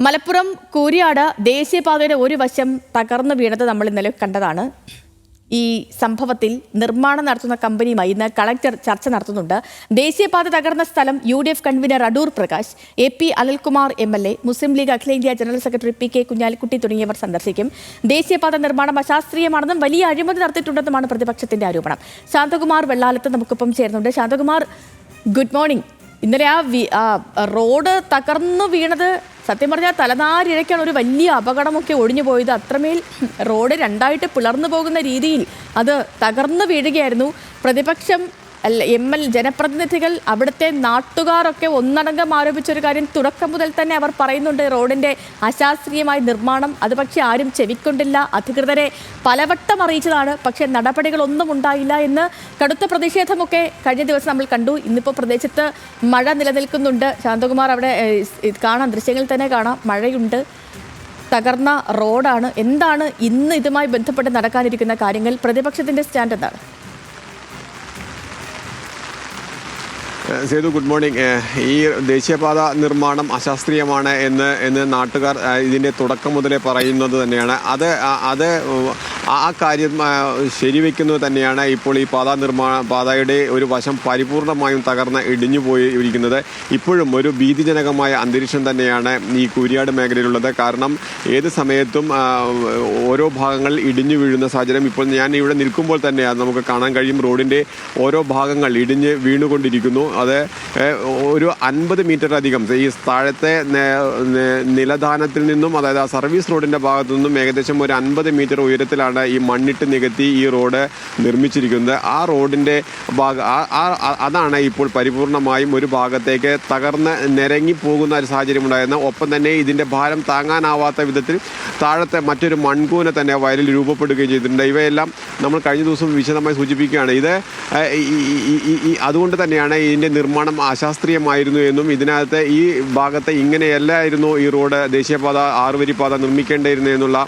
മലപ്പുറം കൂരിയാട് ദേശീയപാതയുടെ ഒരു വശം തകർന്നു വീണത് നമ്മൾ ഇന്നലെ കണ്ടതാണ്. ഈ സംഭവത്തിൽ നിർമ്മാണം നടത്തുന്ന കമ്പനിയുമായി ഇന്ന് കളക്ടർ ചർച്ച നടത്തുന്നുണ്ട്. ദേശീയപാത തകർന്ന സ്ഥലം UDF convener Adoor Prakash, AP Anilkumar MLA, മുസ്ലിം ലീഗ് അഖിലേന്ത്യാ ജനറൽ സെക്രട്ടറി PK കുഞ്ഞാലിക്കുട്ടി തുടങ്ങിയവർ സന്ദർശിക്കും. ദേശീയപാത നിർമ്മാണം അശാസ്ത്രീയമാണെന്നും വലിയ അഴിമതി നടത്തിയിട്ടുണ്ടെന്നുമാണ് പ്രതിപക്ഷത്തിന്റെ ആരോപണം. ശാന്തകുമാർ വെള്ളാലത്ത് നമുക്കൊപ്പം ചേരുന്നുണ്ട്. Santhakumar, good morning. ഇന്നലെ ആ റോഡ് തകർന്നു വീണത് സത്യം പറഞ്ഞാൽ തലനാരിഴയ്ക്കാണ്. ഒരു വലിയ അപകടമൊക്കെ ഒഴിഞ്ഞു പോയത്. അത്രമേൽ റോഡ് രണ്ടായിട്ട് പിളർന്നു പോകുന്ന രീതിയിൽ അത് തകർന്നു വീഴുകയായിരുന്നു. പ്രതിപക്ഷം ജനപ്രതിനിധികൾ, അവിടുത്തെ നാട്ടുകാരൊക്കെ ഒന്നടങ്കം ആരോപിച്ചൊരു കാര്യം തുടക്കം മുതൽ തന്നെ അവർ പറയുന്നുണ്ട്. റോഡിൻ്റെ അശാസ്ത്രീയമായ നിർമ്മാണം അത് പക്ഷേ ആരും ചെവിക്കൊണ്ടില്ല. അധികൃതരെ പലവട്ടം അറിയിച്ചതാണ്, പക്ഷേ നടപടികളൊന്നും ഉണ്ടായില്ല എന്ന് കടുത്ത പ്രതിഷേധമൊക്കെ കഴിഞ്ഞ ദിവസം നമ്മൾ കണ്ടു. ഇന്നിപ്പോൾ പ്രദേശത്ത് മഴ നിലനിൽക്കുന്നുണ്ട്. ശാന്തകുമാർ, അവിടെ കാണാം, ദൃശ്യങ്ങളിൽ തന്നെ കാണാം, മഴയുണ്ട്, തകർന്ന റോഡാണ്. എന്താണ് ഇന്ന് ഇതുമായി ബന്ധപ്പെട്ട് നടക്കാനിരിക്കുന്ന കാര്യങ്ങൾ? പ്രതിപക്ഷത്തിൻ്റെ സ്റ്റാൻഡ് എന്താണ്? Sethu, good morning. ഈ ദേശീയപാത നിർമ്മാണം അശാസ്ത്രീയമാണ് എന്ന് നാട്ടുകാർ ഇതിൻ്റെ തുടക്കം മുതലേ പറയുന്നത് തന്നെയാണ്. അത് ആ കാര്യം ശരിവെക്കുന്നത് തന്നെയാണ് ഇപ്പോൾ ഈ പാതയുടെ ഒരു വശം പരിപൂർണമായും തകർന്ന് ഇടിഞ്ഞു പോയിരിക്കുന്നത്. ഇപ്പോഴും ഒരു ഭീതിജനകമായ അന്തരീക്ഷം തന്നെയാണ് ഈ കൂരിയാട് മേഖലയിലുള്ളത്. കാരണം ഏത് സമയത്തും ഓരോ ഭാഗങ്ങൾ ഇടിഞ്ഞു വീഴുന്ന സാഹചര്യം ഇപ്പോൾ ഞാൻ ഇവിടെ നിൽക്കുമ്പോൾ തന്നെ നമുക്ക് കാണാൻ കഴിയും. റോഡിൻ്റെ ഓരോ ഭാഗങ്ങൾ ഇടിഞ്ഞ് വീണുകൊണ്ടിരിക്കുന്നു. അത് ഒരു 50 മീറ്ററിലധികം ഈ താഴത്തെ നിലധാനത്തിൽ നിന്നും, അതായത് ആ സർവീസ് റോഡിൻ്റെ ഭാഗത്തു നിന്നും ഏകദേശം ഒരു 50 മീറ്റർ ഉയരത്തിലാണ് ഈ മണ്ണിട്ട് നികത്തി ഈ റോഡ് നിർമ്മിച്ചിരിക്കുന്നത്. ആ റോഡിൻ്റെ അതാണ് ഇപ്പോൾ പരിപൂർണമായും ഒരു ഭാഗത്തേക്ക് തകർന്ന് നിരങ്ങി പോകുന്ന ഒരു സാഹചര്യം ഉണ്ടായിരുന്നു. ഒപ്പം തന്നെ ഇതിൻ്റെ ഭാരം താങ്ങാനാവാത്ത വിധത്തിൽ താഴത്തെ മറ്റൊരു മൺകൂന തന്നെ വയലിൽ രൂപപ്പെടുകയും ചെയ്തിട്ടുണ്ട്. ഇവയെല്ലാം നമ്മൾ കഴിഞ്ഞ ദിവസം വിശദമായി സൂചിപ്പിക്കുകയാണ്. ഇത് അതുകൊണ്ട് തന്നെയാണ് ഇതിൻ്റെ നിർമ്മാണം അശാസ്ത്രീയമായിരുന്നു എന്നും ഇതിനകത്ത് ഈ ഭാഗത്ത് ഇങ്ങനെയല്ലായിരുന്നു ഈ റോഡ് ദേശീയപാത 6 വരിപ്പാത നിർമ്മിക്കേണ്ടിയിരുന്നു എന്നുള്ള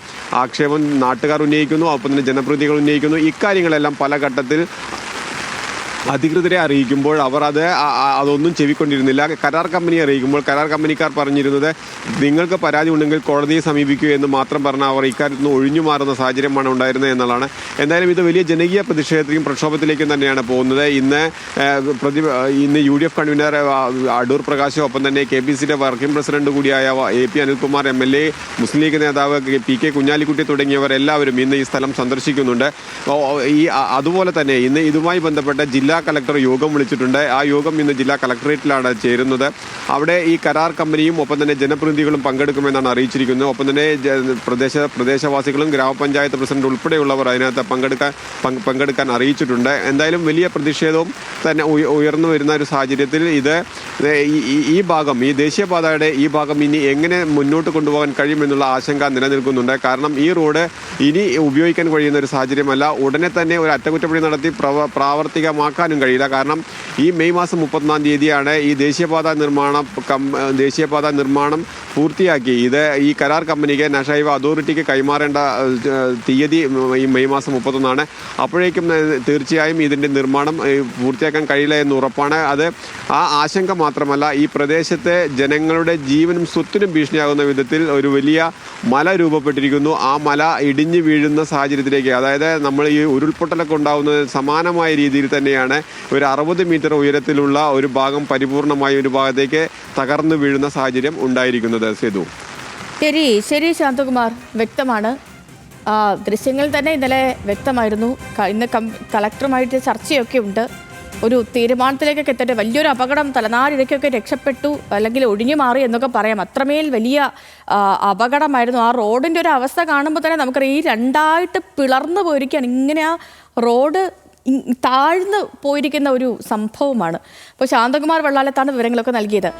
ആക്ഷേപം നാട്ടുകാർ ഉന്നയിക്കുന്നു. ഒപ്പം തന്നെ ജനപ്രതിനിധികൾ ഉന്നയിക്കുന്നു. ഇക്കാര്യങ്ങളെല്ലാം പല ഘട്ടത്തിൽ അധികൃതരെ അറിയിക്കുമ്പോൾ അവർ അതൊന്നും ചെവിക്കൊണ്ടിരുന്നില്ല. കരാർ കമ്പനിയെ അറിയിക്കുമ്പോൾ കരാർ കമ്പനിക്കാർ പറഞ്ഞിരുന്നത് നിങ്ങൾക്ക് പരാതി ഉണ്ടെങ്കിൽ കോടതിയെ സമീപിക്കൂ എന്ന് മാത്രം പറഞ്ഞ അവർ ഇക്കാര്യത്തിൽ നിന്ന് ഒഴിഞ്ഞു മാറുന്ന സാഹചര്യമാണ് ഉണ്ടായിരുന്നത് എന്നുള്ളതാണ്. എന്തായാലും ഇത് വലിയ ജനകീയ പ്രതിഷേധത്തിലേക്കും പ്രക്ഷോഭത്തിലേക്കും തന്നെയാണ് പോകുന്നത്. ഇന്ന് UDF കൺവീനർ അടൂർ പ്രകാശ്, ഒപ്പം തന്നെ KPCയുടെ വർക്കിംഗ് പ്രസിഡന്റ് കൂടിയായ AP അനിൽകുമാർ MLA, മുസ്ലിം ലീഗ് നേതാവ് PK കുഞ്ഞാലിക്കുട്ടി തുടങ്ങിയവർ എല്ലാവരും ഇന്ന് ഈ സ്ഥലം സന്ദർശിക്കുന്നുണ്ട്. അതുപോലെ തന്നെ ഇന്ന് ഇതുമായി ബന്ധപ്പെട്ട ജില്ലാ കളക്ടർ യോഗം വിളിച്ചിട്ടുണ്ട്. ആ യോഗം ഇന്ന് ജില്ലാ കളക്ടറേറ്റിലാണ് ചേരുന്നത്. അവിടെ ഈ കരാർ കമ്പനിയും ഒപ്പം തന്നെ ജനപ്രതിനിധികളും പങ്കെടുക്കുമെന്നാണ് അറിയിച്ചിരിക്കുന്നത്. ഒപ്പം തന്നെ പ്രദേശവാസികളും ഗ്രാമപഞ്ചായത്ത് പ്രസിഡന്റ് ഉൾപ്പെടെയുള്ളവർ അതിനകത്ത് പങ്കെടുക്കാൻ അറിയിച്ചിട്ടുണ്ട്. എന്തായാലും വലിയ പ്രതിഷേധവും തന്നെ ഉയർന്നു വരുന്ന ഒരു സാഹചര്യത്തിൽ ഈ ഭാഗം, ഈ ദേശീയപാതയുടെ ഈ ഭാഗം ഇനി എങ്ങനെ മുന്നോട്ട് കൊണ്ടുപോകാൻ കഴിയുമെന്നുള്ള ആശങ്ക നിലനിൽക്കുന്നുണ്ട്. കാരണം ഈ റോഡ് ഇനി ഉപയോഗിക്കാൻ കഴിയുന്ന ഒരു സാഹചര്യമല്ല. ഉടനെ തന്നെ ഒരു അറ്റകുറ്റപ്പണി നടത്തി പ്രാവർത്തികമാക്കാനും കഴിയില്ല. കാരണം ഈ മെയ് മാസം 31-ാം തീയതിയാണ് ഈ ദേശീയപാത നിർമ്മാണം പൂർത്തിയാക്കി ഈ കരാർ കമ്പനിക്ക് നാഷണൽ ഹൈവേ അതോറിറ്റിക്ക് കൈമാറേണ്ട തീയതി ഈ മെയ് മാസം 31-ആണ്. അപ്പോഴേക്കും തീർച്ചയായും ഇതിൻ്റെ നിർമ്മാണം പൂർത്തിയാക്കാൻ കഴിയില്ല എന്ന് ഉറപ്പാണ്. അത് ആ ആശങ്ക മാത്രമല്ല, ഈ പ്രദേശത്തെ ജനങ്ങളുടെ ജീവനും സ്വത്തിനും ഭീഷണിയാകുന്ന വിധത്തിൽ ഒരു വലിയ മല രൂപപ്പെട്ടിരിക്കുന്നു. ആ മല ഇടിഞ്ഞു വീഴുന്ന സാഹചര്യത്തിലേക്ക്, അതായത് നമ്മൾ ഈ ഉരുൾപൊട്ടലൊക്കെ ഉണ്ടാകുന്നത് സമാനമായ രീതിയിൽ തന്നെയാണ് ഒരു 60 മീറ്റർ ഉയരത്തിലുള്ള ഒരു ഭാഗം പരിപൂർണമായി ഒരു ഭാഗത്തേക്ക് തകർന്നു വീഴുന്ന സാഹചര്യം ഉണ്ടായിരിക്കുന്നത്. സേതു, ശരി ശാന്തകുമാർ, വ്യക്തമാണ്. ദൃശ്യങ്ങൾ തന്നെ ഇന്നലെ വ്യക്തമായിരുന്നു. ഇന്ന് കളക്ടറുമായിട്ട് ചർച്ചയൊക്കെ ഉണ്ട്. ഒരു തീരുമാനത്തിലേക്കൊക്കെ എത്തേണ്ട വലിയൊരു അപകടം, തലനാരിഴയ്ക്കൊക്കെ രക്ഷപ്പെട്ടു അല്ലെങ്കിൽ ഒഴിഞ്ഞു മാറി എന്നൊക്കെ പറയാം. അത്രമേൽ വലിയ അപകടമായിരുന്നു. ആ റോഡിൻ്റെ ഒരു അവസ്ഥ കാണുമ്പോൾ തന്നെ നമുക്കറിയാം, ഈ രണ്ടായിട്ട് പിളർന്നു പോയിരിക്കുകയാണ്. ഇങ്ങനെ ആ റോഡ് താഴ്ന്നു പോയിരിക്കുന്ന ഒരു സംഭവമാണ്. അപ്പോൾ ശാന്തകുമാർ വെള്ളാലത്താണ് വിവരങ്ങളൊക്കെ നൽകിയത്.